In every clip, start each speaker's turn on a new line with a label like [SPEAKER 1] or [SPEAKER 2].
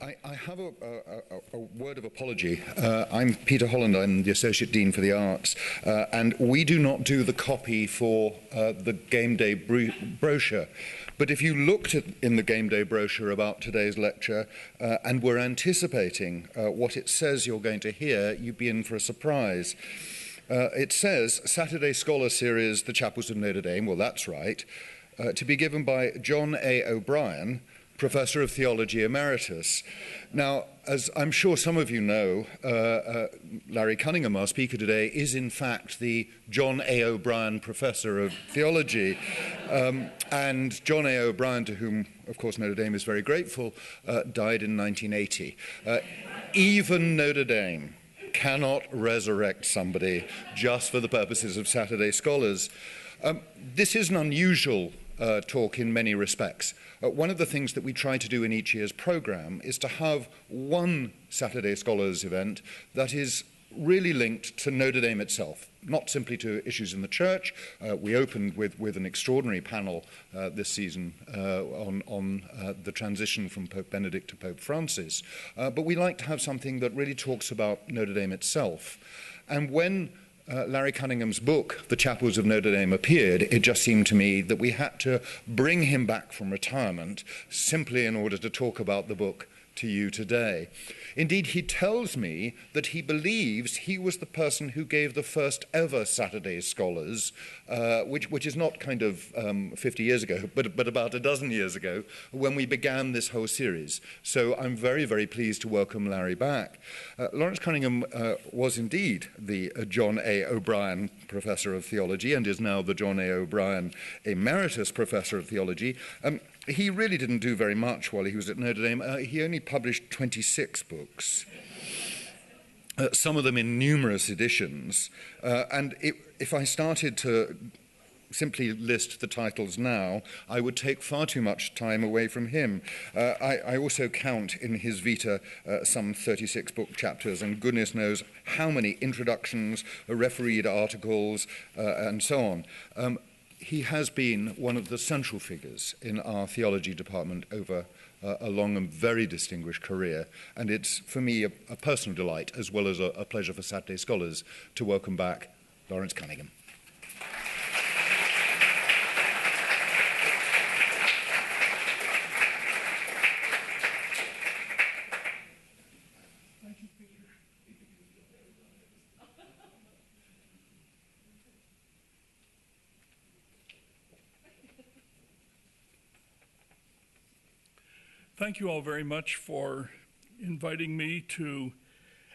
[SPEAKER 1] I have a word of apology. I'm Peter Holland, I'm the Associate Dean for the Arts, and we do not do the copy for the Game Day brochure. But if you looked in the Game Day brochure about today's lecture and were anticipating what it says you're going to hear, you'd be in for a surprise. It says, Saturday Scholar Series, The Chapels of Notre Dame, well that's right, to be given by John A. O'Brien, Professor of Theology Emeritus. Now, as I'm sure some of you know, Larry Cunningham, our speaker today, is in fact the John A. O'Brien Professor of Theology. And John A. O'Brien, to whom, of course, Notre Dame is very grateful, died in 1980. Even Notre Dame cannot resurrect somebody just for the purposes of Saturday Scholars. This is an unusual talk in many respects. One of the things that we try to do in each year's programme is to have one Saturday Scholars event that is really linked to Notre Dame itself, not simply to issues in the church. We opened with an extraordinary panel this season on the transition from Pope Benedict to Pope Francis. But we like to have something that really talks about Notre Dame itself. And when Larry Cunningham's book, The Chapels of Notre Dame, appeared, it just seemed to me that we had to bring him back from retirement simply in order to talk about the book to you today. Indeed, he tells me that he believes he was the person who gave the first ever Saturday Scholars, which is not kind of 50 years ago, but about a dozen years ago, when we began this whole series. So I'm very, very pleased to welcome Larry back. Lawrence Cunningham was indeed the John A. O'Brien Professor of Theology and is now the John A. O'Brien Emeritus Professor of Theology. He really didn't do very much while he was at Notre Dame. He only published 26 books, some of them in numerous editions. And if I started to simply list the titles now, I would take far too much time away from him. I also count in his Vita some 36 book chapters, and goodness knows how many introductions, refereed articles, and so on. He has been one of the central figures in our theology department over a long and very distinguished career, and it's for me a personal delight as well as a pleasure for Saturday Scholars to welcome back Lawrence Cunningham.
[SPEAKER 2] Thank you all very much for inviting me to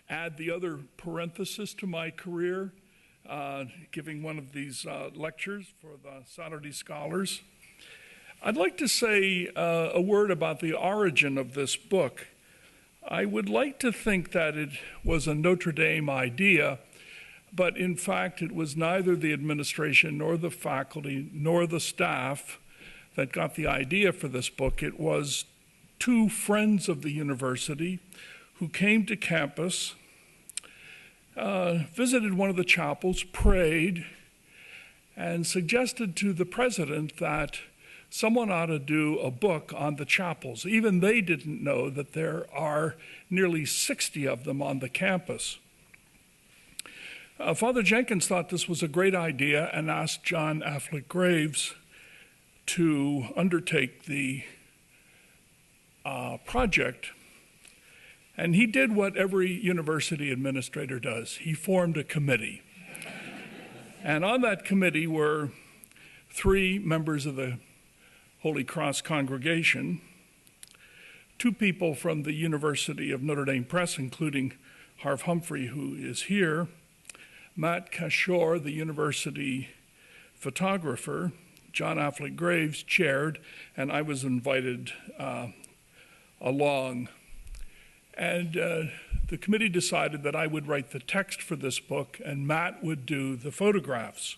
[SPEAKER 2] add the other parenthesis to my career, giving one of these lectures for the Saturday Scholars. I'd like to say a word about the origin of this book. I would like to think that it was a Notre Dame idea, but in fact it was neither the administration nor the faculty nor the staff that got the idea for this book. It was two friends of the university who came to campus, visited one of the chapels, prayed, and suggested to the president that someone ought to do a book on the chapels. Even they didn't know that there are nearly 60 of them on the campus. Father Jenkins thought this was a great idea and asked John Affleck Graves to undertake the project, and he did what every university administrator does. He formed a committee. And on that committee were 3 members of the Holy Cross congregation, 2 people from the University of Notre Dame Press, including Harv Humphrey, who is here, Matt Kashor, the university photographer, John Affleck Graves chaired, and I was invited along. And the committee decided that I would write the text for this book and Matt would do the photographs.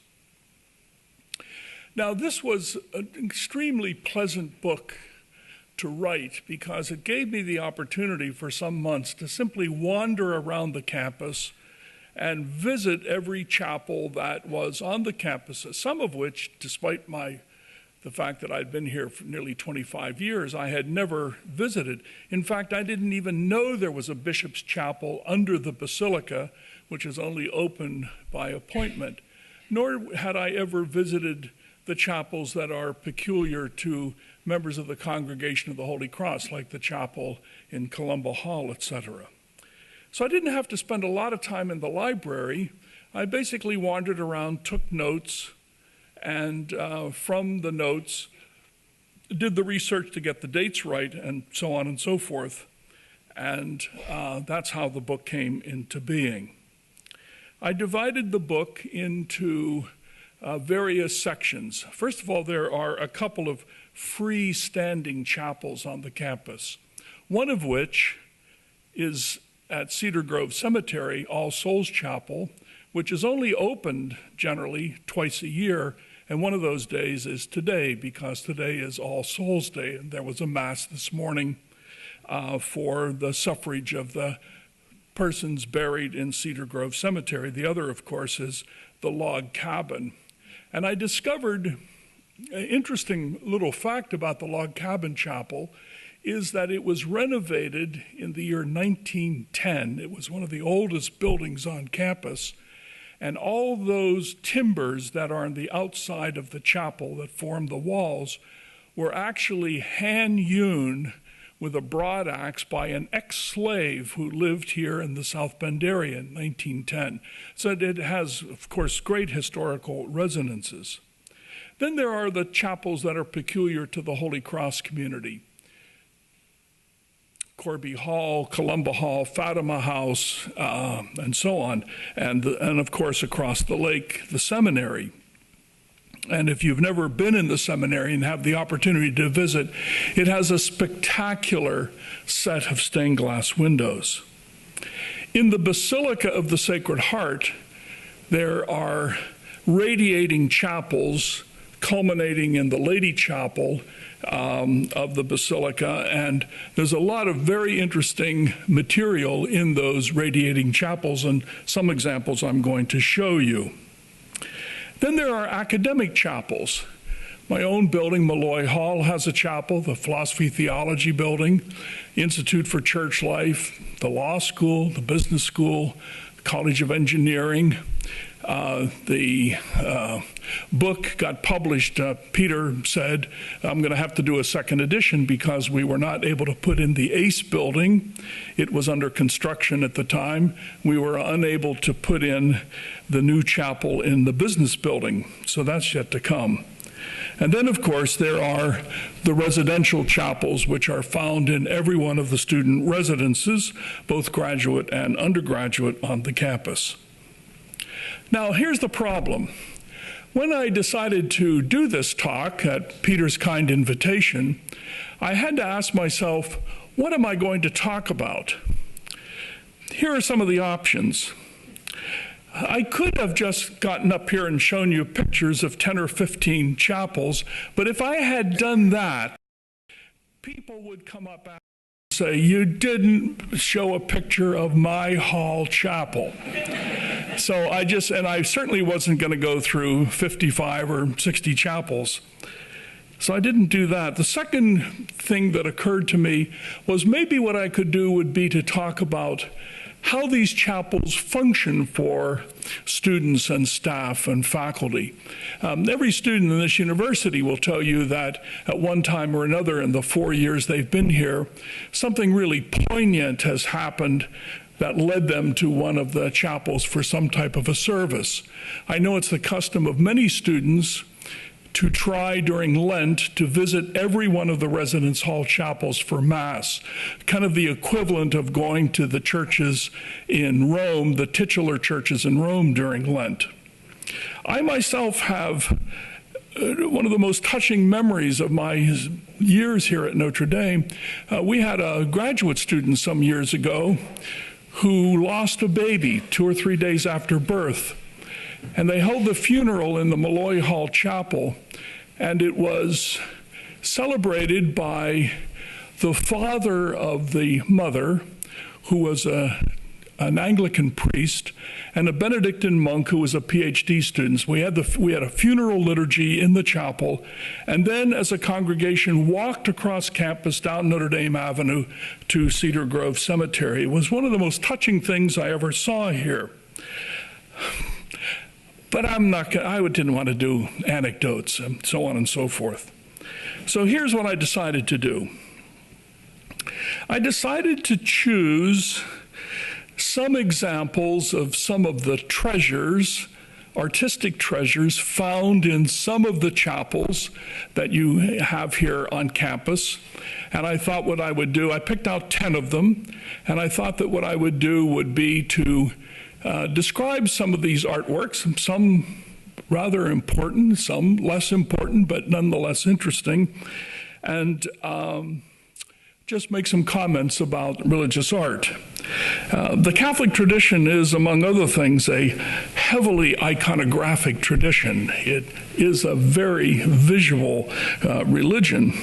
[SPEAKER 2] Now, this was an extremely pleasant book to write because it gave me the opportunity for some months to simply wander around the campus and visit every chapel that was on the campus, some of which, despite my the fact that I'd been here for nearly 25 years, I had never visited. In fact, I didn't even know there was a bishop's chapel under the basilica, which is only open by appointment, nor had I ever visited the chapels that are peculiar to members of the Congregation of the Holy Cross, like the chapel in Columba Hall, etc. So I didn't have to spend a lot of time in the library. I basically wandered around, took notes, and from the notes, did the research to get the dates right, and so on and so forth. And that's how the book came into being. I divided the book into various sections. First of all, there are a couple of freestanding chapels on the campus, one of which is at Cedar Grove Cemetery, All Souls Chapel, which is only opened generally twice a year. And one of those days is today, because today is All Souls Day, and there was a mass this morning for the suffrage of the persons buried in Cedar Grove Cemetery. The other, of course, is the log cabin. And I discovered an interesting little fact about the log cabin chapel is that it was renovated in the year 1910. It was one of the oldest buildings on campus. And all those timbers that are on the outside of the chapel that form the walls were actually hand-hewn with a broad axe by an ex-slave who lived here in the South Bend area in 1910. So it has, of course, great historical resonances. Then there are the chapels that are peculiar to the Holy Cross community. Corby Hall, Columba Hall, Fatima House, and so on. And of course, across the lake, the seminary. And if you've never been in the seminary and have the opportunity to visit, it has a spectacular set of stained glass windows. In the Basilica of the Sacred Heart, there are radiating chapels culminating in the Lady Chapel of the Basilica, and there's a lot of very interesting material in those radiating chapels, and some examples I'm going to show you. Then there are academic chapels. My own building, Malloy Hall, has a chapel, the Philosophy Theology building, Institute for Church Life, the Law School, the Business School, the College of Engineering. The book got published. Peter said, I'm going to have to do a second edition because we were not able to put in the ACE building. It was under construction at the time. We were unable to put in the new chapel in the business building, so that's yet to come. And then, of course, there are the residential chapels, which are found in every one of the student residences, both graduate and undergraduate on the campus. Now, here's the problem. When I decided to do this talk at Peter's kind invitation, I had to ask myself, what am I going to talk about? Here are some of the options. I could have just gotten up here and shown you pictures of 10 or 15 chapels, but if I had done that, people would come up and say, you didn't show a picture of my hall chapel. So I certainly wasn't going to go through 55 or 60 chapels. So I didn't do that. The second thing that occurred to me was maybe what I could do would be to talk about how these chapels function for students and staff and faculty. Every student in this university will tell you that at one time or another in the 4 years they've been here, something really poignant has happened that led them to one of the chapels for some type of a service. I know it's the custom of many students to try during Lent to visit every one of the residence hall chapels for Mass, kind of the equivalent of going to the churches in Rome, the titular churches in Rome during Lent. I myself have one of the most touching memories of my years here at Notre Dame. We had a graduate student some years ago who lost a baby 2 or 3 days after birth. And they held the funeral in the Malloy Hall Chapel, and it was celebrated by the father of the mother, who was a an Anglican priest and a Benedictine monk who was a PhD student. We had a funeral liturgy in the chapel, and then as a congregation walked across campus down Notre Dame Avenue to Cedar Grove Cemetery. It was one of the most touching things I ever saw here. But I didn't want to do anecdotes and so on and so forth. So here's what I decided to do. I decided to choose some examples of some of the treasures, artistic treasures, found in some of the chapels that you have here on campus. And I thought what I would do, I picked out 10 of them, and I thought that what I would do would be to describe some of these artworks, some rather important, some less important, but nonetheless interesting, and just make some comments about religious art. The Catholic tradition is, among other things, a heavily iconographic tradition. It is a very visual religion,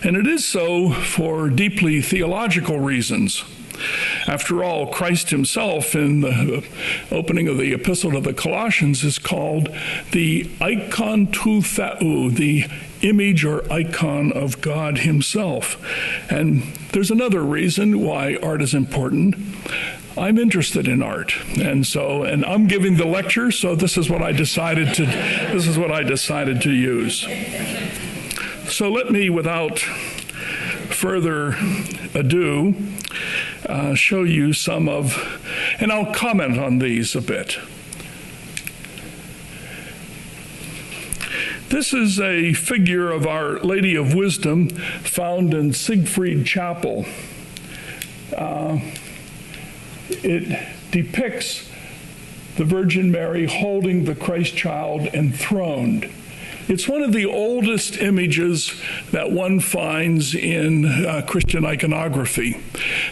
[SPEAKER 2] and it is so for deeply theological reasons. After all, Christ himself, in the opening of the Epistle to the Colossians, is called the icon tou theou, the image or icon of God himself. And there's another reason why art is important. I'm interested in art, and I'm giving the lecture, so this is what I decided to use. So let me, without further ado, show you some of, and I'll comment on these a bit. This is a figure of Our Lady of Wisdom found in Siegfried Chapel. It depicts the Virgin Mary holding the Christ child enthroned. It's one of the oldest images that one finds in Christian iconography.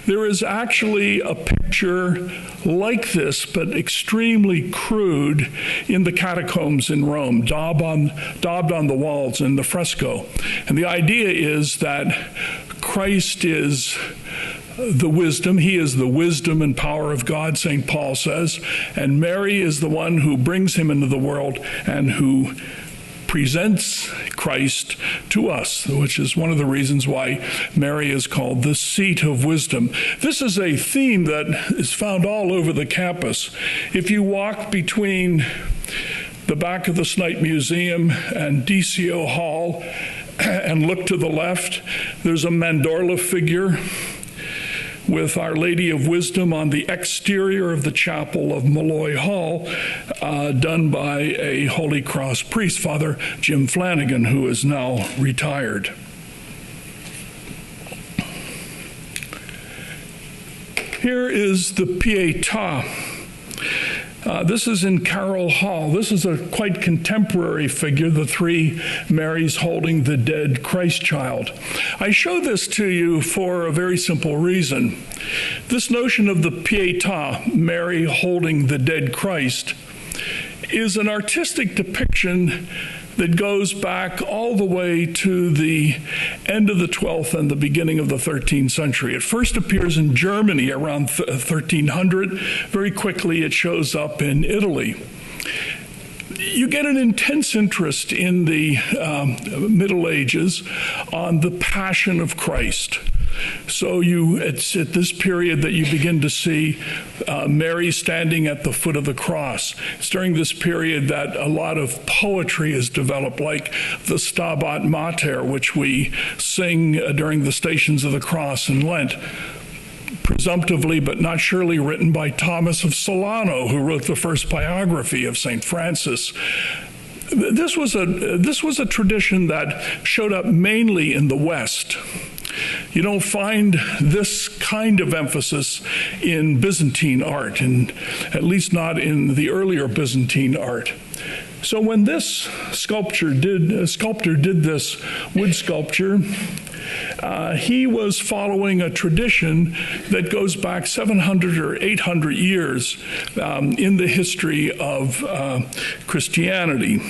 [SPEAKER 2] There is actually a picture like this, but extremely crude, in the catacombs in Rome, daubed on the walls in the fresco. And the idea is that Christ is the wisdom. He is the wisdom and power of God, St. Paul says, and Mary is the one who brings him into the world and who presents Christ to us, which is one of the reasons why Mary is called the seat of wisdom. This is a theme that is found all over the campus. If you walk between the back of the Snite Museum and DCO Hall and look to the left, there's a mandorla figure with Our Lady of Wisdom on the exterior of the chapel of Malloy Hall, done by a Holy Cross priest, Father Jim Flanagan, who is now retired. Here is the Pietà. This is in Carroll Hall. This is a quite contemporary figure, the three Marys holding the dead Christ child. I show this to you for a very simple reason. This notion of the Pietà, Mary holding the dead Christ, is an artistic depiction that goes back all the way to the end of the 12th and the beginning of the 13th century. It first appears in Germany around 1300. Very quickly it shows up in Italy. You get an intense interest in the Middle Ages on the Passion of Christ. So it's at this period that you begin to see Mary standing at the foot of the cross. It's during this period that a lot of poetry is developed, like the Stabat Mater, which we sing during the Stations of the Cross in Lent, presumptively but not surely written by Thomas of Solano, who wrote the first biography of St. Francis. This was a tradition that showed up mainly in the West. You don't find this kind of emphasis in Byzantine art, and at least not in the earlier Byzantine art. So when this sculptor did this wood sculpture, he was following a tradition that goes back 700 or 800 years in the history of Christianity.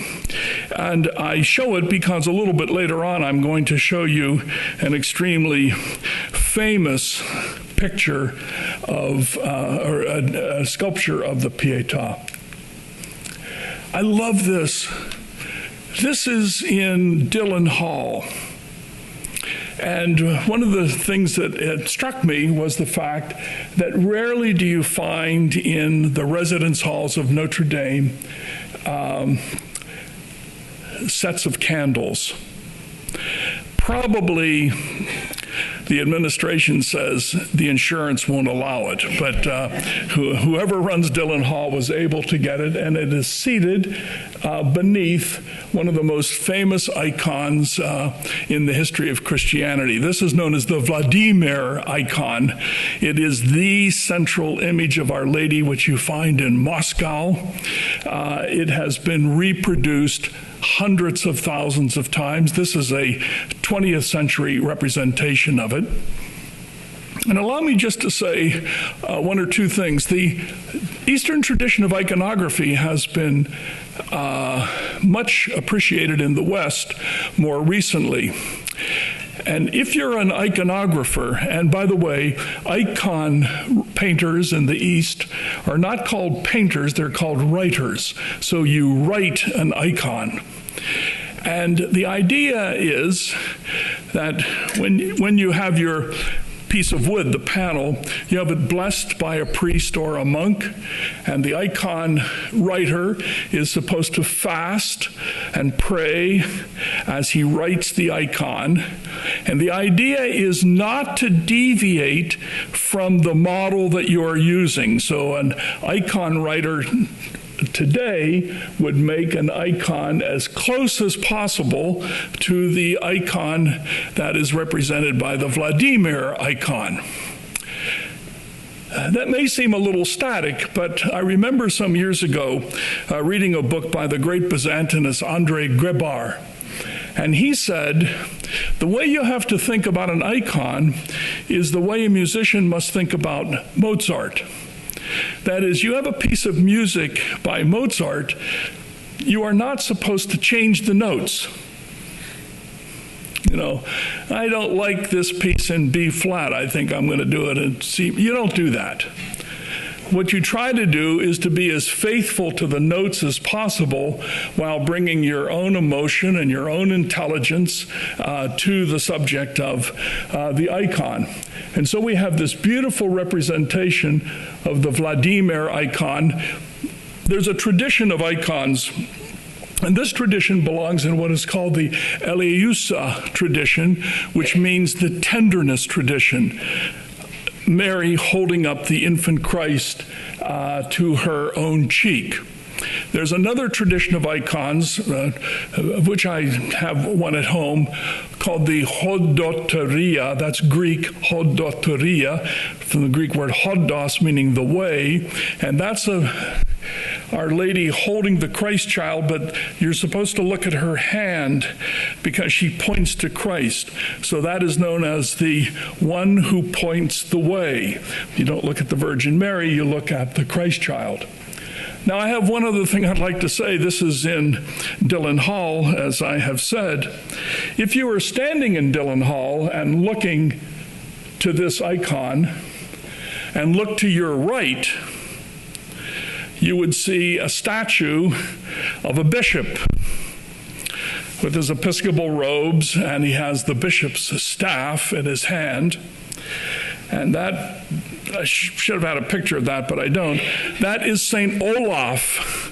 [SPEAKER 2] And I show it because a little bit later on I'm going to show you an extremely famous picture of, or a sculpture of the Pietà. I love this. This is in Dillon Hall. And one of the things that struck me was the fact that rarely do you find in the residence halls of Notre Dame sets of candles. Probably the administration says the insurance won't allow it, but whoever runs Dillon Hall was able to get it, and it is seated beneath one of the most famous icons in the history of Christianity. This is known as the Vladimir icon. It is the central image of Our Lady, which you find in Moscow. It has been reproduced hundreds of thousands of times. This is a 20th century representation of it. And allow me just to say one or two things. The Eastern tradition of iconography has been much appreciated in the West more recently. And if you're an iconographer, and by the way, icon painters in the East are not called painters, they're called writers. So you write an icon. And the idea is that when you have your piece of wood, the panel, you have it blessed by a priest or a monk, and the icon writer is supposed to fast and pray as he writes the icon. And the idea is not to deviate from the model that you're using. So an icon writer today would make an icon as close as possible to the icon that is represented by the Vladimir icon. That may seem a little static, but I remember some years ago reading a book by the great Byzantinist Andrei Grebar. And he said, the way you have to think about an icon is the way a musician must think about Mozart. That is, you have a piece of music by Mozart, you are not supposed to change the notes. You know, I don't like this piece in B flat, I think I'm going to do it in C. You don't do that. What you try to do is to be as faithful to the notes as possible while bringing your own emotion and your own intelligence to the subject of the icon. And so we have this beautiful representation of the Vladimir icon. There's a tradition of icons, and this tradition belongs in what is called the Eliusa tradition, which means the tenderness tradition. Mary holding up the infant Christ to her own cheek. There's another tradition of icons, of which I have one at home, called the Auditorium. That's Greek, Auditorium, from the Greek word hodos, meaning the way. And that's Our Lady holding the Christ child, but you're supposed to look at her hand because she points to Christ. So that is known as the one who points the way. You don't look at the Virgin Mary, you look at the Christ child. Now, I have one other thing I'd like to say. This is in Dillon Hall, as I have said. If you were standing in Dillon Hall and looking to this icon and look to your right, you would see a statue of a bishop with his episcopal robes, and he has the bishop's staff in his hand. And that, I should have had a picture of that, but I don't. That is St. Olaf,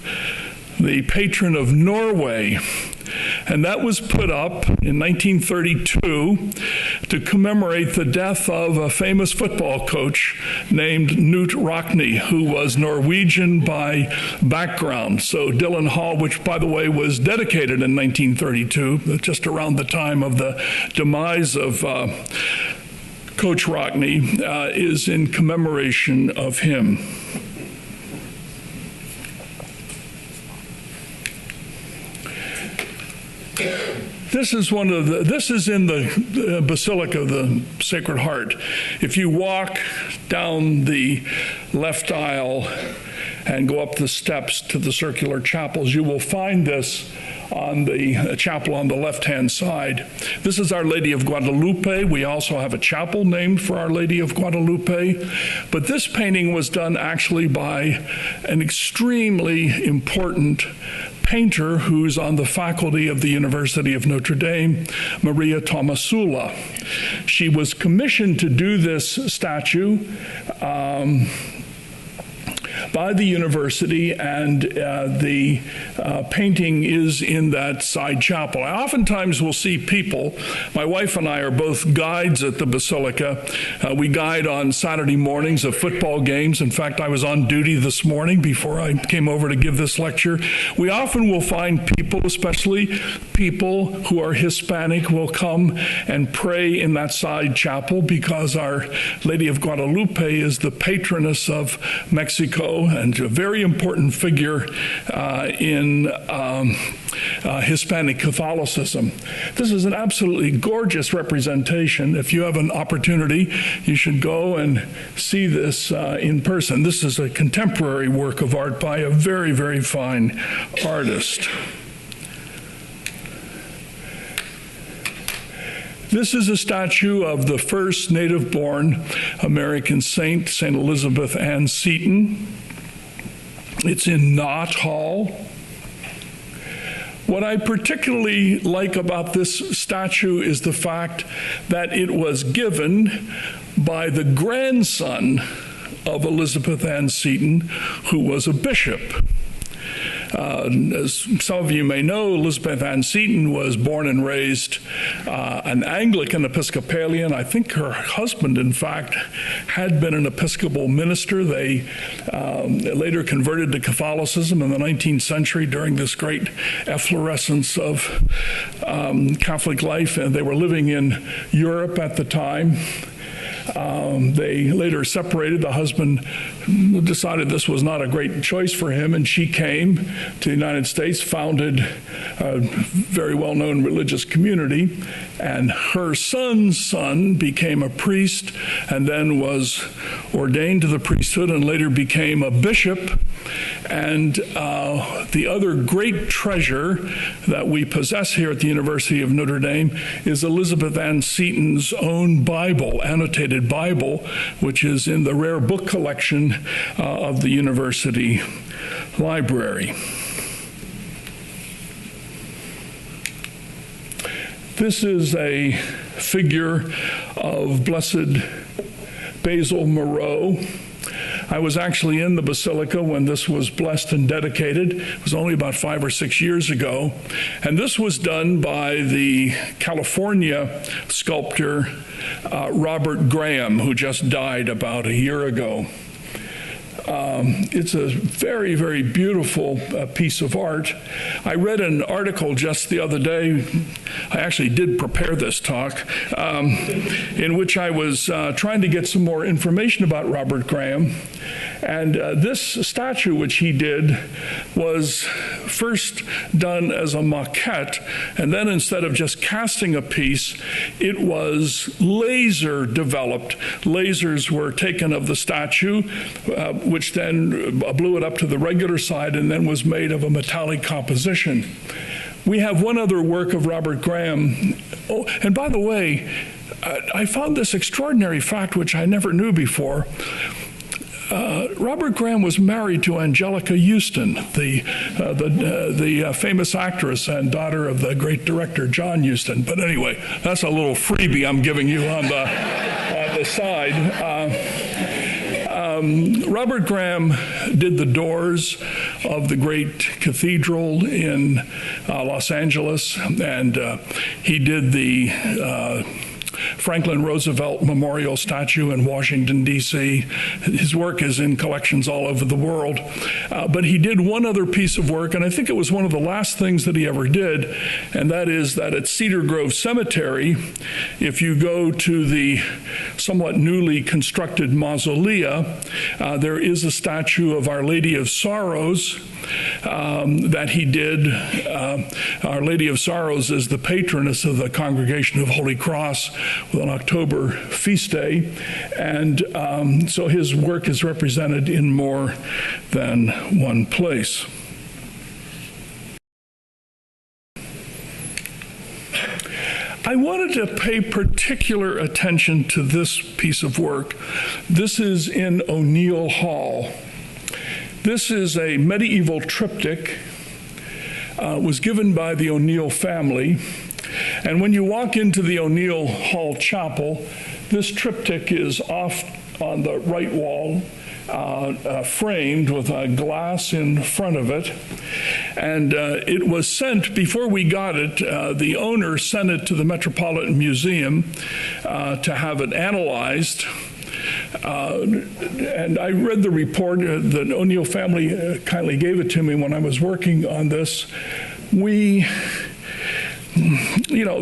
[SPEAKER 2] the patron of Norway. And that was put up in 1932 to commemorate the death of a famous football coach named Knut Rockne, who was Norwegian by background. So Dillon Hall, which, by the way, was dedicated in 1932, just around the time of the demise of Coach Rockne, is in commemoration of him. This is in the Basilica of the Sacred Heart. If you walk down the left aisle and go up the steps to the circular chapels. You will find this on the chapel on the left-hand side. This is Our Lady of Guadalupe. We also have a chapel named for Our Lady of Guadalupe. But this painting was done actually by an extremely important painter who's on the faculty of the University of Notre Dame, Maria Tomasula. She was commissioned to do this statue by the university, and the painting is in that side chapel. I oftentimes will see people, my wife and I are both guides at the Basilica. We guide on Saturday mornings of football games. In fact, I was on duty this morning before I came over to give this lecture. We often will find people, especially people who are Hispanic, will come and pray in that side chapel because Our Lady of Guadalupe is the patroness of Mexico and a very important figure in Hispanic Catholicism. This is an absolutely gorgeous representation. If you have an opportunity, you should go and see this in person. This is a contemporary work of art by a very, very fine artist. This is a statue of the first native-born American saint, St. Elizabeth Ann Seton. It's in Knott Hall. What I particularly like about this statue is the fact that it was given by the grandson of Elizabeth Ann Seton, who was a bishop. As some of you may know, Elizabeth Ann Seton was born and raised an Anglican Episcopalian. I think her husband, in fact, had been an Episcopal minister. They later converted to Catholicism in the 19th century during this great efflorescence of Catholic life, and they were living in Europe at the time. They later separated. The husband decided this was not a great choice for him, and she came to the United States, founded a very well-known religious community, and her son's son became a priest and then was ordained to the priesthood and later became a bishop. And the other great treasure that we possess here at the University of Notre Dame is Elizabeth Ann Seton's own Bible, annotated Bible, which is in the rare book collection of the university library. This is a figure of Blessed Basil Moreau. I was actually in the Basilica when this was blessed and dedicated. It was only about 5 or 6 years ago. And this was done by the California sculptor Robert Graham, who just died about a year ago. It's a very, very beautiful piece of art. I read an article just the other day. I actually did prepare this talk, in which I was trying to get some more information about Robert Graham. And this statue, which he did, was first done as a maquette, and then instead of just casting a piece, it was laser developed. Lasers were taken of the statue, which then blew it up to the regular side and then was made of a metallic composition. We have one other work of Robert Graham. Oh, and by the way, I found this extraordinary fact, which I never knew before. Robert Graham was married to Angelica Houston, the famous actress and daughter of the great director John Huston. But anyway, that's a little freebie I'm giving you on the side. Robert Graham did the doors of the great cathedral in Los Angeles, and he did the Franklin Roosevelt Memorial Statue in Washington, D.C. His work is in collections all over the world. But he did one other piece of work, and I think it was one of the last things that he ever did, and that is that at Cedar Grove Cemetery, if you go to the somewhat newly constructed mausolea, there is a statue of Our Lady of Sorrows that he did. Our Lady of Sorrows is the patroness of the Congregation of Holy Cross, with an October feast day. And so his work is represented in more than one place. I wanted to pay particular attention to this piece of work. This is in O'Neill Hall. This is a medieval triptych, was given by the O'Neill family. And when you walk into the O'Neill Hall Chapel, this triptych is off on the right wall, framed with a glass in front of it. And it was sent, before we got it, the owner sent it to the Metropolitan Museum to have it analyzed. And I read the report. The O'Neill family kindly gave it to me when I was working on this. There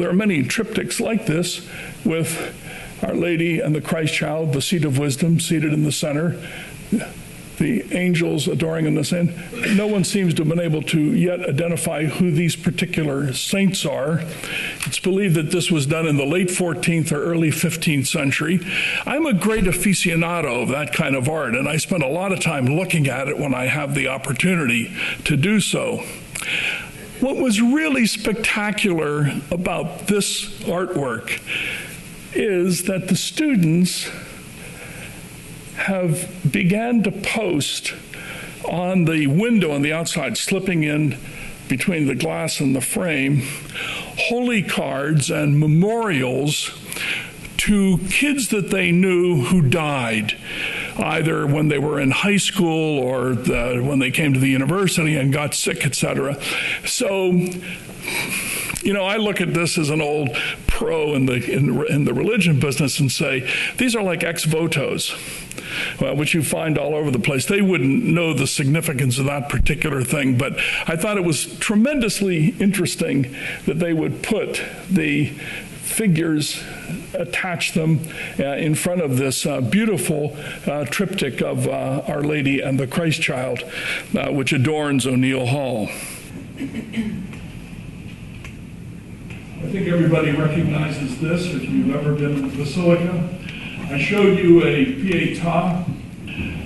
[SPEAKER 2] are many triptychs like this with Our Lady and the Christ Child, the seat of wisdom, seated in the center, the angels adoring in the center. No one seems to have been able to yet identify who these particular saints are. It's believed that this was done in the late 14th or early 15th century. I'm a great aficionado of that kind of art, and I spend a lot of time looking at it when I have the opportunity to do so. What was really spectacular about this artwork is that the students have began to post on the window on the outside, slipping in between the glass and the frame, holy cards and memorials to kids that they knew who died, either when they were in high school or when they came to the university and got sick, etc. So, I look at this as an old pro in the religion business and say, these are like ex votos, which you find all over the place. They wouldn't know the significance of that particular thing, but I thought it was tremendously interesting that they would put the figures, attach them in front of this beautiful triptych of Our Lady and the Christ Child, which adorns O'Neill Hall. I think everybody recognizes this if you've ever been in the Basilica. I showed you a Pietà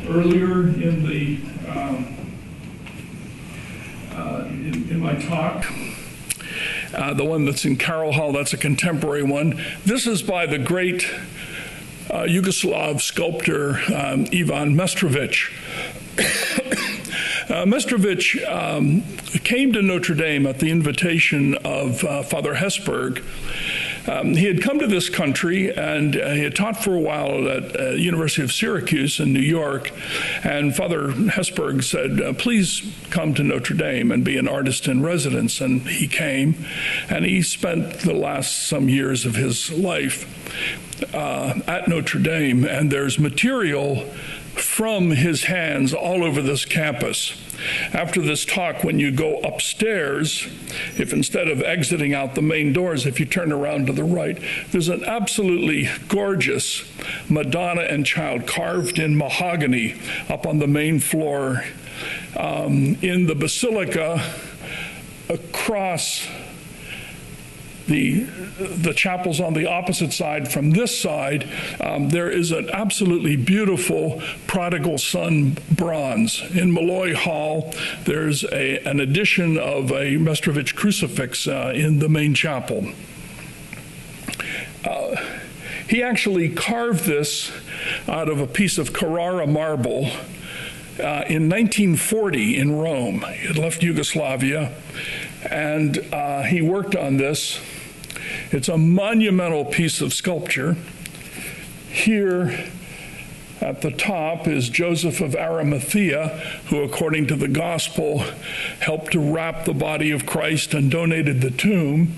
[SPEAKER 2] earlier in my talk. The one that's in Carroll Hall, that's a contemporary one. This is by the great Yugoslav sculptor Ivan Mestrović. Mestrović came to Notre Dame at the invitation of Father Hesburgh. He had come to this country and he had taught for a while at University of Syracuse in New York. And Father Hesburgh said, please come to Notre Dame and be an artist in residence. And he came, and he spent the last some years of his life at Notre Dame. And there's material from his hands all over this campus. After this talk, when you go upstairs, if instead of exiting out the main doors, if you turn around to the right, there's an absolutely gorgeous Madonna and Child carved in mahogany up on the main floor. In the Basilica, across the chapels on the opposite side from this side, there is an absolutely beautiful Prodigal Son bronze. In Malloy Hall, there's an edition of a Mestrović crucifix in the main chapel. He actually carved this out of a piece of Carrara marble in 1940 in Rome. He had left Yugoslavia, and he worked on this. It's a monumental piece of sculpture. Here at the top is Joseph of Arimathea, who, according to the gospel, helped to wrap the body of Christ and donated the tomb.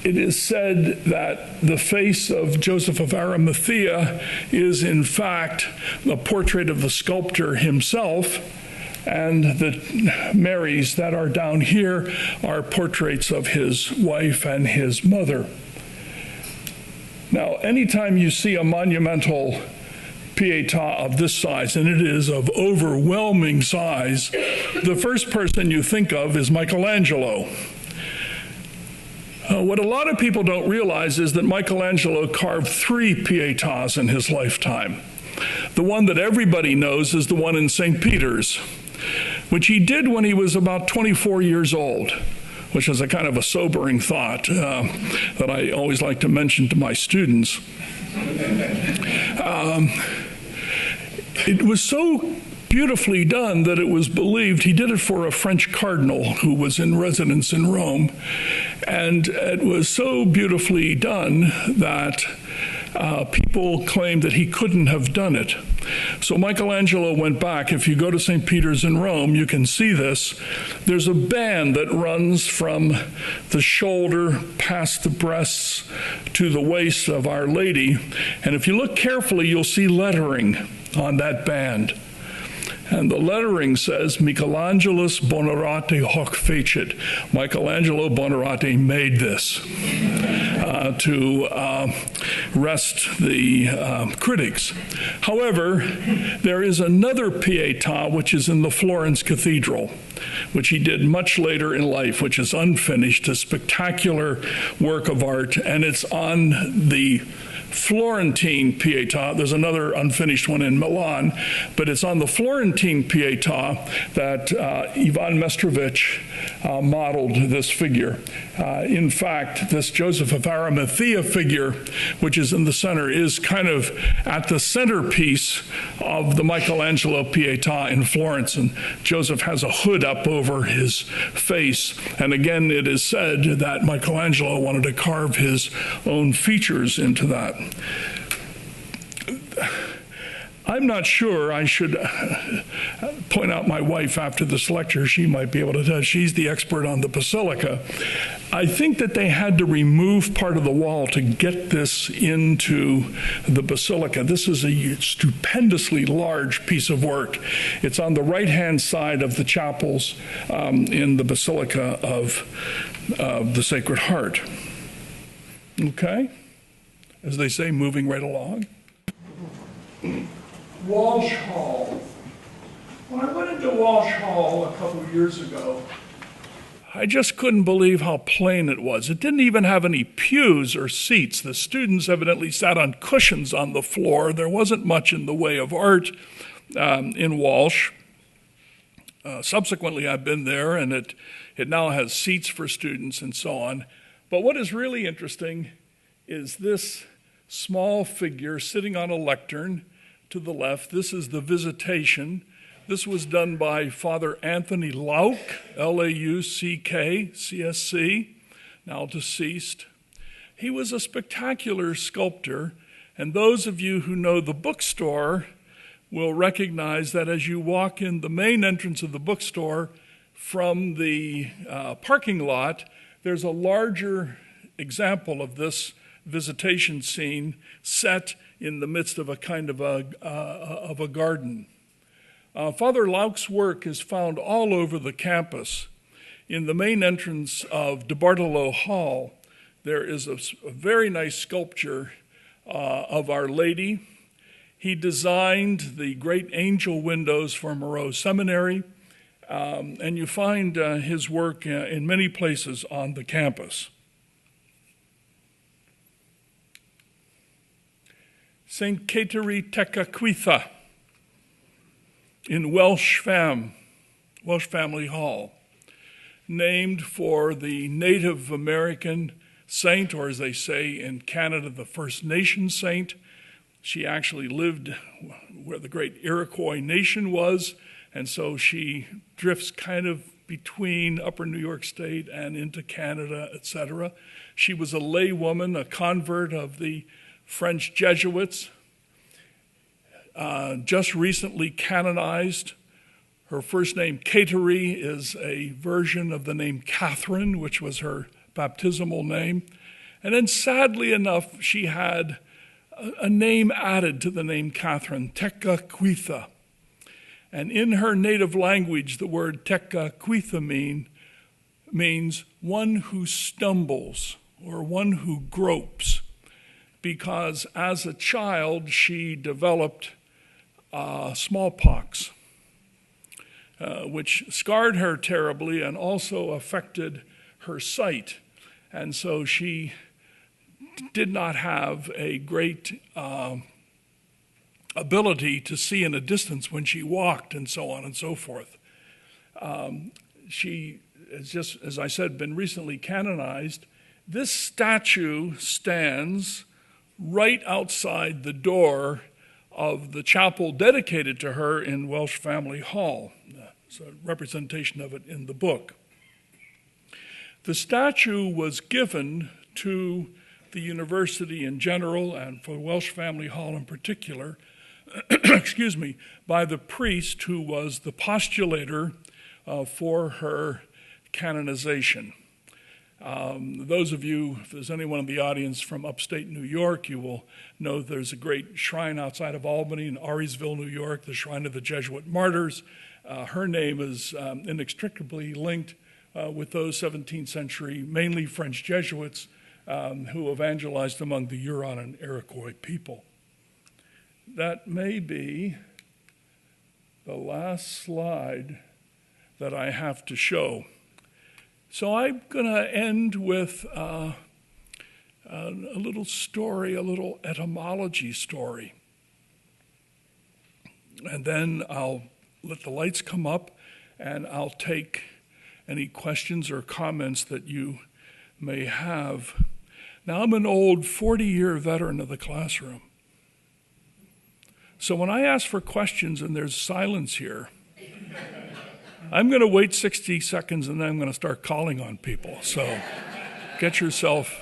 [SPEAKER 2] It is said that the face of Joseph of Arimathea is, in fact, a portrait of the sculptor himself, and the Marys that are down here are portraits of his wife and his mother. Now, anytime you see a monumental Pietà of this size, and it is of overwhelming size, the first person you think of is Michelangelo. What a lot of people don't realize is that Michelangelo carved 3 pietas in his lifetime. The one that everybody knows is the one in St. Peter's, which he did when he was about 24 years old, which is a kind of a sobering thought that I always like to mention to my students. It was so beautifully done that it was believed he did it for a French cardinal who was in residence in Rome. And it was so beautifully done that people claimed that he couldn't have done it. So Michelangelo went back. If you go to St. Peter's in Rome, you can see this. There's a band that runs from the shoulder past the breasts to the waist of Our Lady. And if you look carefully, you'll see lettering on that band. And the lettering says, Michelangelus Bonorate hoc fecit. Michelangelo Bonorate made this to rest the critics. However, there is another Pietà, which is in the Florence Cathedral, which he did much later in life, which is unfinished, a spectacular work of art, and it's on the Florentine Pietà. There's another unfinished one in Milan, but it's on the Florentine Pietà that Ivan Mestrovich modeled this figure. In fact, this Joseph of Arimathea figure, which is in the center, is kind of at the centerpiece of the Michelangelo Pietà in Florence. And Joseph has a hood up over his face. And again, it is said that Michelangelo wanted to carve his own features into that. I'm not sure. I should point out my wife after this lecture. She might be able to tell. She's the expert on the basilica. I think that they had to remove part of the wall to get this into the basilica. This is a stupendously large piece of work. It's on the right-hand side of the chapels in the Basilica of the Sacred Heart. Okay? As they say, moving right along. Walsh Hall. When I went into Walsh Hall a couple of years ago, I just couldn't believe how plain it was. It didn't even have any pews or seats. The students evidently sat on cushions on the floor. There wasn't much in the way of art in Walsh. Subsequently, I've been there, and it now has seats for students and so on. But what is really interesting is this small figure sitting on a lectern to the left. This is the Visitation. This was done by Father Anthony Lauck, L-A-U-C-K, CSC, now deceased. He was a spectacular sculptor, and those of you who know the bookstore will recognize that as you walk in the main entrance of the bookstore from the parking lot, there's a larger example of this Visitation scene set in the midst of a kind of a garden. Father Lauck's work is found all over the campus. In the main entrance of De Bartolo Hall, there is a very nice sculpture of Our Lady. He designed the great angel windows for Moreau Seminary, and you find his work in many places on the campus. St. Kateri Tekakwitha in Welsh Family Hall, named for the Native American saint, or as they say in Canada, the First Nation saint. She actually lived where the great Iroquois nation was, and so she drifts kind of between Upper New York State and into Canada, etc. She was a lay woman, a convert of the French Jesuits, just recently canonized. Her first name, Kateri, is a version of the name Catherine, which was her baptismal name. And then sadly enough, she had a name added to the name Catherine, Tekakwitha. And in her native language, the word Tekakwitha means one who stumbles or one who gropes, because as a child she developed smallpox, which scarred her terribly and also affected her sight. And so she did not have a great ability to see in a distance when she walked and so on and so forth. She has just, as I said, been recently canonized. This statue stands right outside the door of the chapel dedicated to her in Welsh Family Hall. It's a representation of it in the book. The statue was given to the university in general and for Welsh Family Hall in particular, excuse me, by the priest who was the postulator for her canonization. Those of you, if there's anyone in the audience from upstate New York, you will know there's a great shrine outside of Albany in Auriesville, New York, the Shrine of the Jesuit Martyrs. Her name is inextricably linked with those 17th century, mainly French Jesuits who evangelized among the Huron and Iroquois people. That may be the last slide that I have to show. So I'm going to end with a little story, a little etymology story. And then I'll let the lights come up and I'll take any questions or comments that you may have. Now, I'm an old 40-year veteran of the classroom. So when I ask for questions and there's silence here, I'm going to wait 60 seconds and then I'm going to start calling on people. So get yourself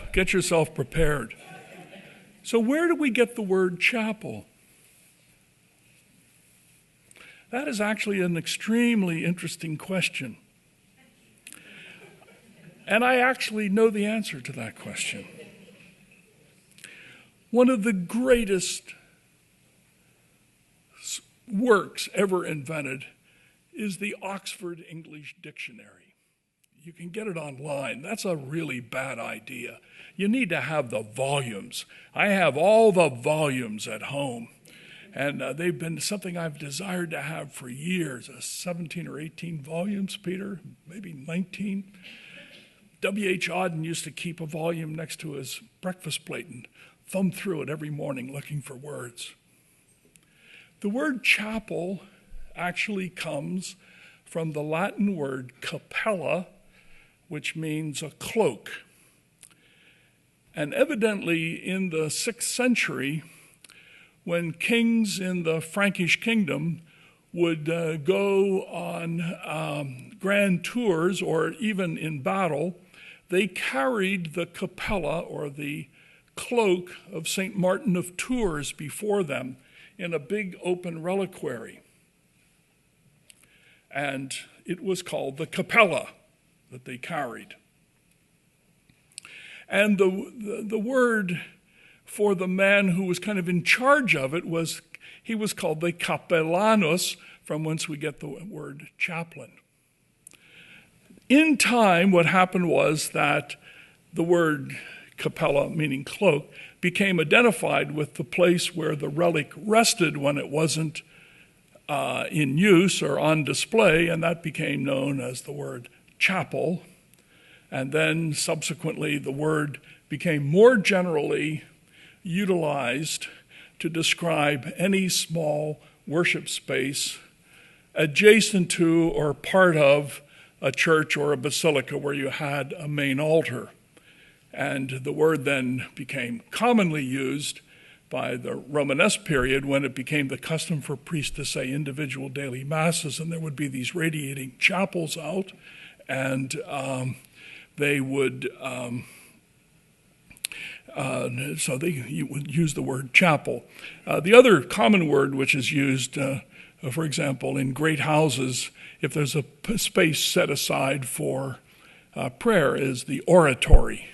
[SPEAKER 2] prepared. So where do we get the word chapel? That is actually an extremely interesting question. And I actually know the answer to that question. One of the greatest works ever invented is the Oxford English Dictionary. You can get it online. That's a really bad idea. You need to have the volumes. I have all the volumes at home, and they've been something I've desired to have for years. 17 or 18 volumes, Peter, maybe 19. W.H. Auden used to keep a volume next to his breakfast plate and thumb through it every morning looking for words. The word chapel actually comes from the Latin word capella, which means a cloak. And evidently in the 6th century, when kings in the Frankish kingdom would go on grand tours or even in battle, they carried the capella or the cloak of St. Martin of Tours before them in a big open reliquary. And it was called the capella that they carried. And the word for the man who was kind of in charge of it was called the capellanus, from whence we get the word chaplain. In time, what happened was that the word capella, meaning cloak, became identified with the place where the relic rested when it wasn't in use or on display, and that became known as the word chapel. And then subsequently, the word became more generally utilized to describe any small worship space adjacent to or part of a church or a basilica where you had a main altar. And the word then became commonly used by the Romanesque period, when it became the custom for priests to say individual daily masses, and there would be these radiating chapels out, and they would, you would use the word chapel. The other common word which is used, for example, in great houses, if there's a space set aside for prayer, is the oratory.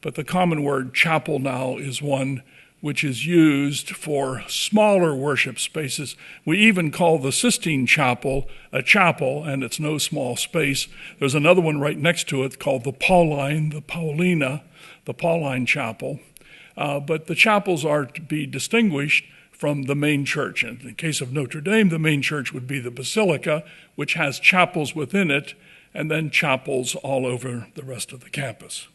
[SPEAKER 2] But the common word chapel now is one which is used for smaller worship spaces. We even call the Sistine Chapel a chapel, and it's no small space. There's another one right next to it called the Pauline Chapel. But the chapels are to be distinguished from the main church. In the case of Notre Dame, the main church would be the basilica, which has chapels within it, and then chapels all over the rest of the campus.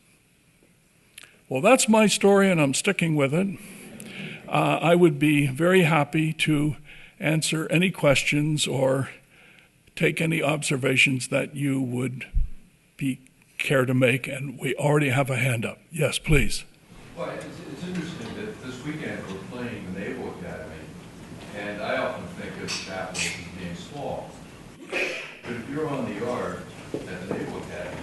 [SPEAKER 2] Well, that's my story, and I'm sticking with it. I would be very happy to answer any questions or take any observations that you would care to make, and we already have a hand up. Yes, please.
[SPEAKER 3] Well, it's interesting that this weekend we're playing the Naval Academy, and I often think of chapels as being small. But if you're on the yard at the Naval Academy,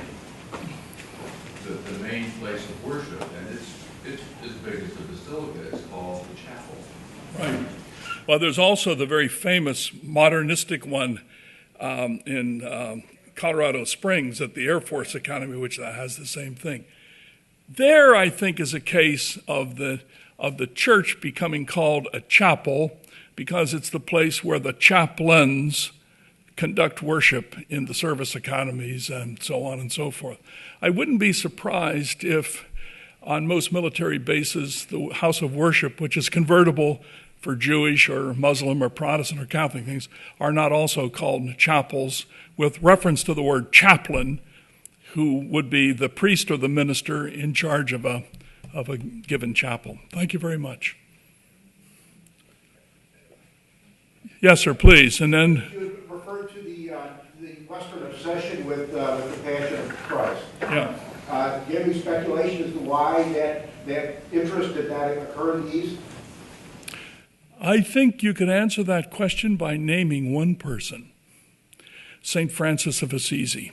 [SPEAKER 3] the main place of worship, and it's as big as the basilica, is called the chapel.
[SPEAKER 2] Right. Well, there's also the very famous modernistic one in Colorado Springs at the Air Force Academy, which has the same thing. There, I think, is a case of the church becoming called a chapel because it's the place where the chaplains conduct worship in the service academies and so on and so forth. I wouldn't be surprised if on most military bases, the house of worship, which is convertible for Jewish or Muslim or Protestant or Catholic things, are not also called chapels with reference to the word chaplain, who would be the priest or the minister in charge of a given chapel. Thank you very much. Yes, sir, please. And then
[SPEAKER 4] you referred to the Western obsession with the Passion of Christ.
[SPEAKER 2] Yeah.
[SPEAKER 4] Do you have any speculation as to why that interest did not occur in the East?
[SPEAKER 2] I think you could answer that question by naming one person, St. Francis of Assisi.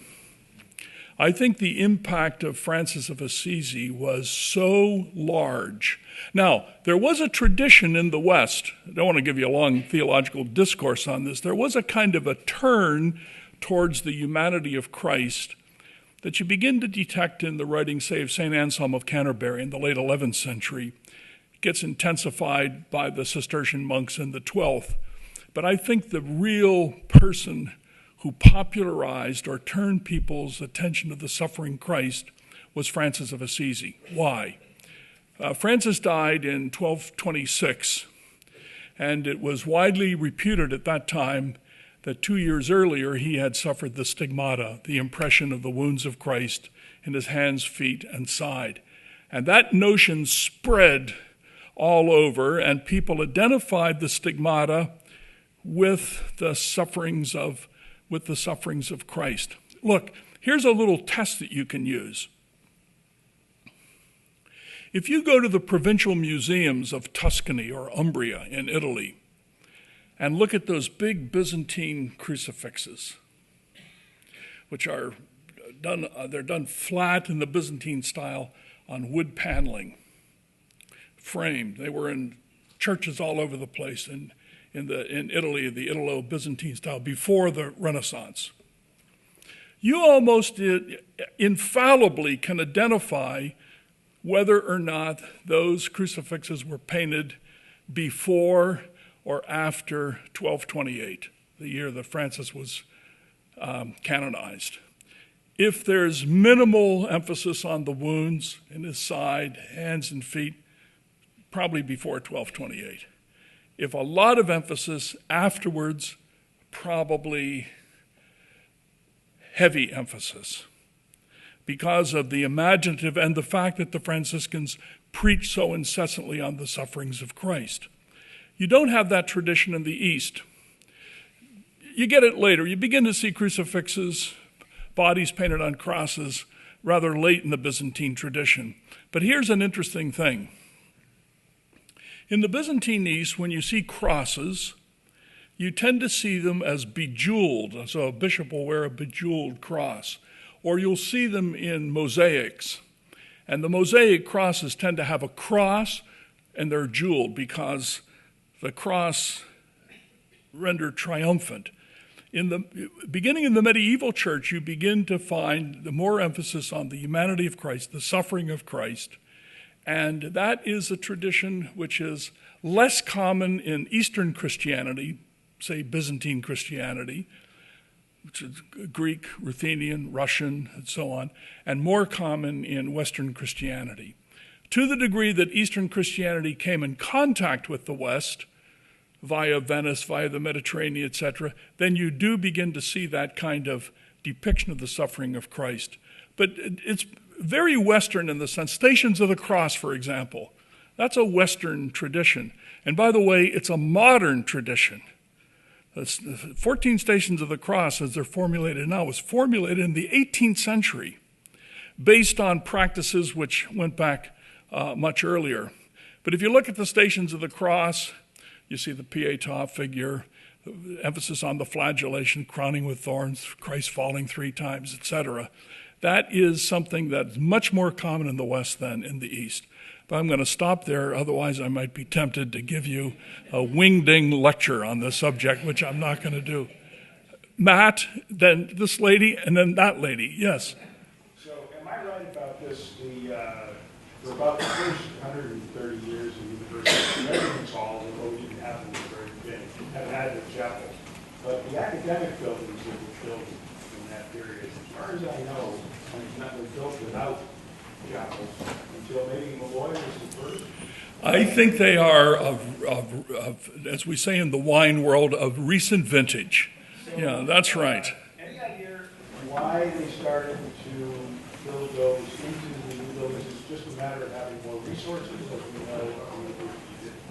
[SPEAKER 2] I think the impact of Francis of Assisi was so large. Now, there was a tradition in the West, I don't want to give you a long theological discourse on this, there was a kind of a turn towards the humanity of Christ that you begin to detect in the writings, say, of St. Anselm of Canterbury in the late 11th century. It gets intensified by the Cistercian monks in the 12th. But I think the real person who popularized or turned people's attention to the suffering Christ was Francis of Assisi. Why? Francis died in 1226, and it was widely reputed at that time that 2 years earlier he had suffered the stigmata, the impression of the wounds of Christ in his hands, feet, and side. And that notion spread all over, and people identified the stigmata with the sufferings of Christ. Look, here's a little test that you can use. If you go to the provincial museums of Tuscany or Umbria in Italy and look at those big Byzantine crucifixes, which are they're done flat in the Byzantine style on wood paneling, framed. They were in churches all over the place in Italy, the Italo-Byzantine style, before the Renaissance. You almost infallibly can identify whether or not those crucifixes were painted before or after 1228, the year that Francis was canonized. If there's minimal emphasis on the wounds in his side, hands and feet, probably before 1228. If a lot of emphasis afterwards, probably heavy emphasis, because of the imaginative and the fact that the Franciscans preach so incessantly on the sufferings of Christ. You don't have that tradition in the East. You get it later. You begin to see crucifixes, bodies painted on crosses, rather late in the Byzantine tradition. But here's an interesting thing. In the Byzantine East, when you see crosses, you tend to see them as bejeweled. So a bishop will wear a bejeweled cross. Or you'll see them in mosaics. And the mosaic crosses tend to have a cross and they're jeweled because the cross rendered triumphant. Beginning in the medieval church, you begin to find the more emphasis on the humanity of Christ, the suffering of Christ. And that is a tradition which is less common in Eastern Christianity, say Byzantine Christianity, which is Greek, Ruthenian, Russian, and so on, and more common in Western Christianity. To the degree that Eastern Christianity came in contact with the West, via Venice, via the Mediterranean, etc., then you do begin to see that kind of depiction of the suffering of Christ. But it's very Western in the sense, Stations of the Cross, for example. That's a Western tradition. And by the way, it's a modern tradition. The 14 Stations of the Cross, as they're formulated now, was formulated in the 18th century based on practices which went back much earlier. But if you look at the Stations of the Cross, you see the Pietà figure, emphasis on the flagellation, crowning with thorns, Christ falling 3 times, etc. That is something that's much more common in the West than in the East. But I'm going to stop there, otherwise I might be tempted to give you a wing-ding lecture on this subject, which I'm not going to do. Matt, then this lady, and then that lady. Yes?
[SPEAKER 5] So am I right about this? For about the first 130 years of university, residence halls, although we didn't have them at the very beginning, have had the chapels. But the academic buildings that were built in that period, as far as I know, were built without chapels until maybe Malloy was the first.
[SPEAKER 2] I think they are, as we say in the wine world, of recent vintage.
[SPEAKER 5] So,
[SPEAKER 2] yeah, that's right.
[SPEAKER 5] Any idea why they started to build those into the new buildings? It's just a matter of having more resources, as we know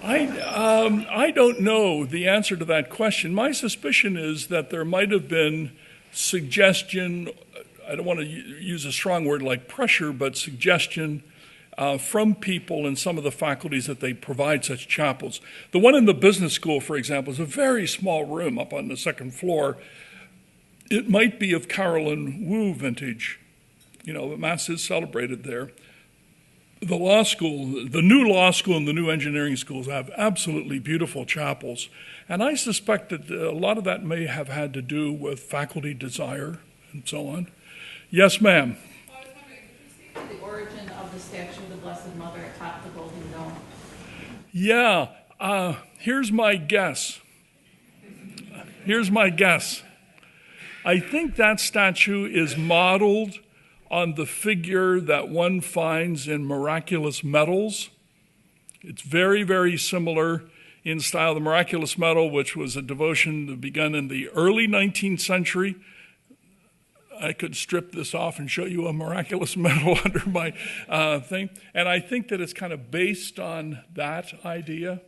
[SPEAKER 2] I don't know the answer to that question. My suspicion is that there might have been suggestion, I don't want to use a strong word like pressure, but suggestion from people in some of the faculties that they provide such chapels. The one in the business school, for example, is a very small room up on the second floor. It might be of Carolyn Wu vintage. You know, Mass is celebrated there. The law school, the new law school and the new engineering schools have absolutely beautiful chapels. And I suspect that a lot of that may have had to do with faculty desire and so on. Yes, ma'am.
[SPEAKER 6] I was wondering, could you speak to the origin of the statue of the Blessed Mother atop the Golden Dome?
[SPEAKER 2] Yeah, here's my guess. I think that statue is modeled on the figure that one finds in Miraculous Medals. It's very, very similar in style. The Miraculous Medal, which was a devotion that began in the early 19th century. I could strip this off and show you a Miraculous Medal under my thing. And I think that it's kind of based on that idea.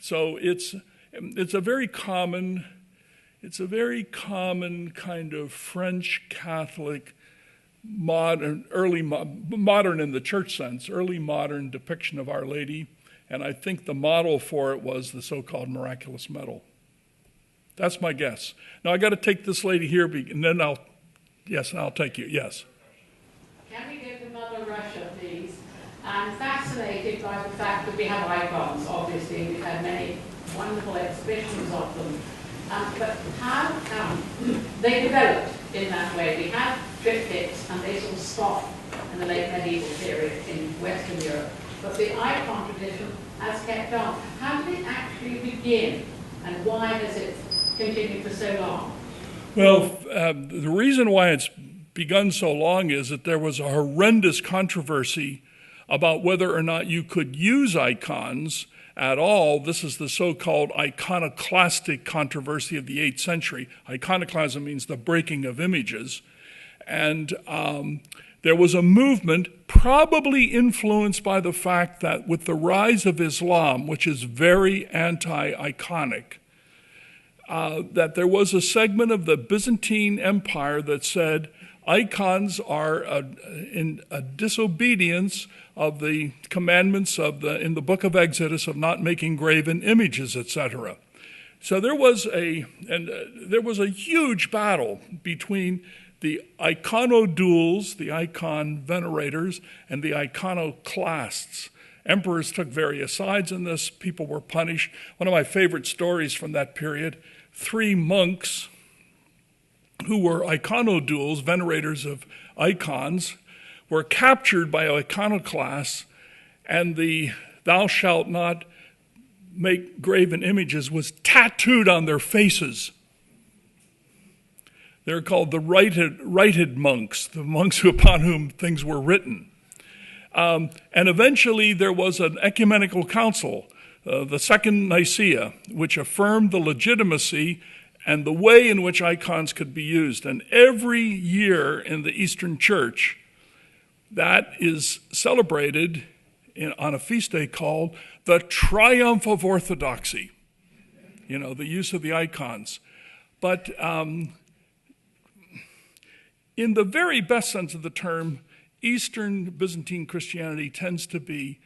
[SPEAKER 2] So it's a very common kind of French Catholic modern in the church sense, early modern depiction of Our Lady, and I think the model for it was the so-called Miraculous Medal. That's my guess. Now I got to take this lady here, and then I'll take you. Yes.
[SPEAKER 7] Can we go to Mother Russia, please? I'm fascinated by the fact that we have icons. Obviously, we've had many wonderful exhibitions of them. But how come they developed in that way? We had triptychs, and they sort of stopped in the late medieval period in Western Europe. But the icon tradition has kept on. How did it actually begin, and why has it continued for so long?
[SPEAKER 2] Well, the reason why it's begun so long is that there was a horrendous controversy about whether or not you could use icons at all. This is the so-called iconoclastic controversy of the 8th century. Iconoclasm means the breaking of images. And there was a movement probably influenced by the fact that with the rise of Islam, which is very anti-iconic, that there was a segment of the Byzantine Empire that said icons are in a disobedience of the commandments in the book of Exodus of not making graven images, etc. So there was a huge battle between the iconodules, the icon venerators, and the iconoclasts. Emperors took various sides in this. People were punished. One of my favorite stories from that period, 3 monks who were iconodules, venerators of icons, were captured by iconoclasts, and the "thou shalt not make graven images" was tattooed on their faces. They're called the righted monks, the monks upon whom things were written. And eventually there was an ecumenical council, the Second Nicaea, which affirmed the legitimacy and the way in which icons could be used. And every year in the Eastern Church, that is celebrated on a feast day called the Triumph of Orthodoxy. You know, the use of the icons. But in the very best sense of the term, Eastern Byzantine Christianity tends to be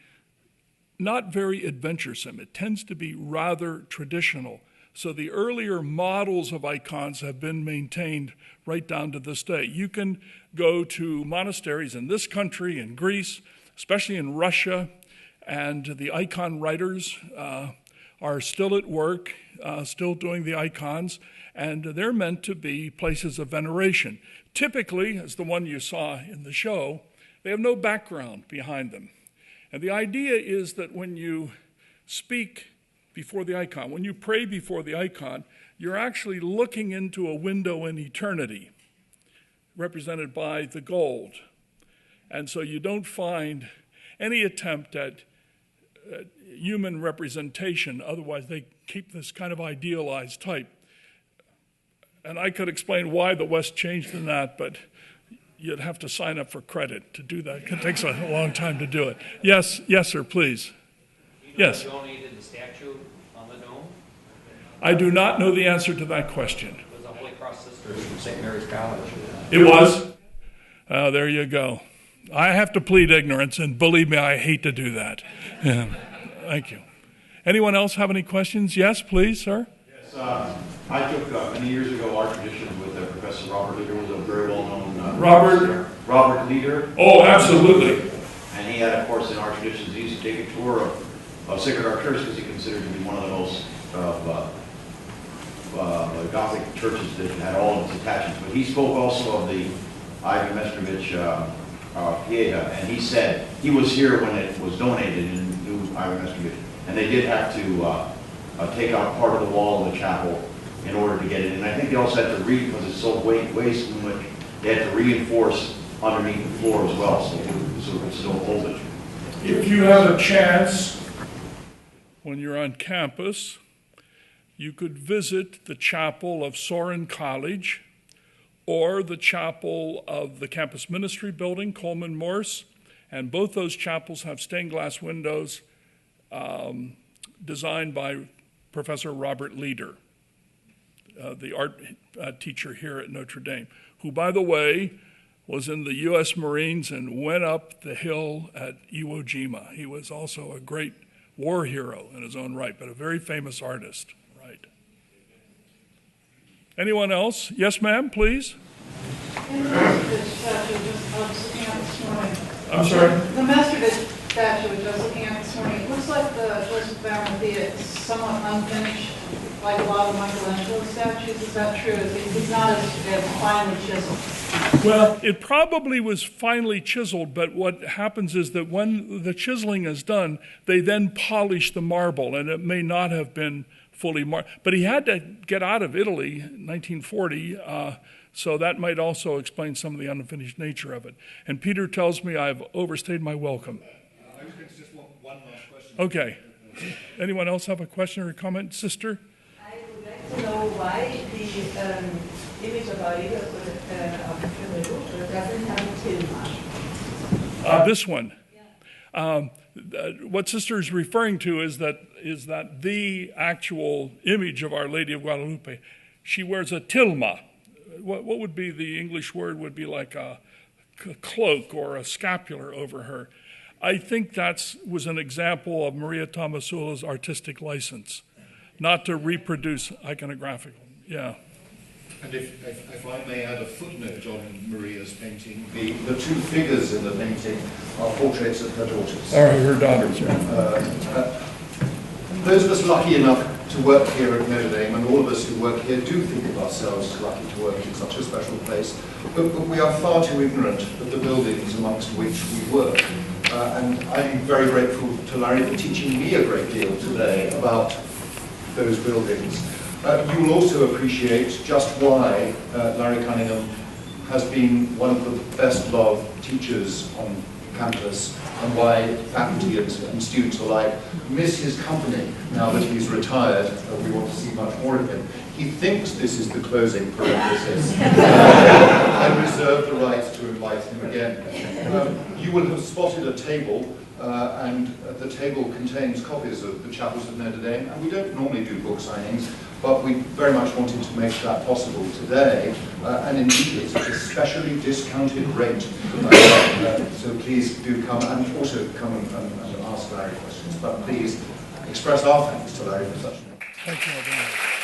[SPEAKER 2] not very adventuresome. It tends to be rather traditional. So the earlier models of icons have been maintained right down to this day. You can go to monasteries in this country, in Greece, especially in Russia, and the icon writers are still at work, still doing the icons, and they're meant to be places of veneration. Typically, as the one you saw in the show, they have no background behind them. And the idea is that when you speak before the icon, when you pray before the icon, you're actually looking into a window in eternity, represented by the gold. And so you don't find any attempt at human representation, otherwise they keep this kind of idealized type. And I could explain why the West changed in that, but you'd have to sign up for credit to do that. It takes a long time to do it. Yes, sir, please. Yes.
[SPEAKER 8] You donated the statue on the dome?
[SPEAKER 2] I do not know the answer to that question.
[SPEAKER 8] It was the Holy Cross Sisters from St. Mary's College.
[SPEAKER 2] It was? There you go. I have to plead ignorance, and believe me, I hate to do that. Yeah. Thank you. Anyone else have any questions? Yes, please, sir.
[SPEAKER 9] Yes, I took many years ago art traditions with Professor Robert Leader, was a very well-known Robert Leader.
[SPEAKER 2] Oh, absolutely.
[SPEAKER 9] And he had, of course, in art traditions, he used to take a tour of Sacred Heart Church because he considered to be one of the most Gothic churches that had all of its attachments. But he spoke also of the Ivan Mestrovich Pieta, and he said he was here when it was donated in New Ivan Mestrovich, and they did have to take out part of the wall of the chapel in order to get it. And I think they also had to because it's so wasteful, they had to reinforce underneath the floor as well, so it's still hold it.
[SPEAKER 2] If you have a chance, when you're on campus, you could visit the chapel of Sorin College or the chapel of the campus ministry building, Coleman Morse, and both those chapels have stained glass windows designed by Professor Robert Leader, the art teacher here at Notre Dame, who, by the way, was in the U.S. Marines and went up the hill at Iwo Jima. He was also a great war hero in his own right, but a very famous artist. Right. Anyone else? Yes, ma'am, please.
[SPEAKER 6] In the Mestrovich statue, I was looking at this morning.
[SPEAKER 2] I'm sorry?
[SPEAKER 6] The Mestrovich statue, which I was looking at this morning, it looks like the Joseph Baron is somewhat unfinished, like a lot of Michelangelo statues. Is that true? He's not as finely chiseled.
[SPEAKER 2] Well, it probably was finely chiseled, but what happens is that when the chiseling is done, they then polish the marble, and it may not have been fully marbled. But he had to get out of Italy in 1940, so that might also explain some of the unfinished nature of it. And Peter tells me I've overstayed my welcome.
[SPEAKER 1] I was going to just want one last question.
[SPEAKER 2] Okay. Anyone else have a question or a comment? Sister?
[SPEAKER 10] I would like to know why the image of our leader doesn't have a tilma.
[SPEAKER 2] This one. What Sister is referring to is that the actual image of Our Lady of Guadalupe, she wears a tilma. What would be the English word? Would be like a cloak or a scapular over her. I think that was an example of Maria Tomasula's artistic license, not to reproduce iconographical. Yeah.
[SPEAKER 1] And if I may add a footnote on Maria's painting, the two figures in the painting are portraits of her daughters.
[SPEAKER 2] Or her daughters, yeah.
[SPEAKER 1] Those of us lucky enough to work here at Notre Dame, and all of us who work here do think of ourselves as lucky to work in such a special place, but we are far too ignorant of the buildings amongst which we work. And I'm very grateful to Larry for teaching me a great deal today about those buildings. You will also appreciate just why Larry Cunningham has been one of the best loved teachers on campus, and why faculty and students alike miss his company now that he's retired. We want to see much more of him. He thinks this is the closing parenthesis. I reserve the right to invite him again. You will have spotted a table, and the table contains copies of the Chapels of Notre Dame, and we don't normally do book signings, but we very much wanted to make that possible today, and indeed it's at a specially discounted rate. So please do come, and also come and ask Larry questions, but please express our thanks to Larry for such an.
[SPEAKER 2] Thank you all very much.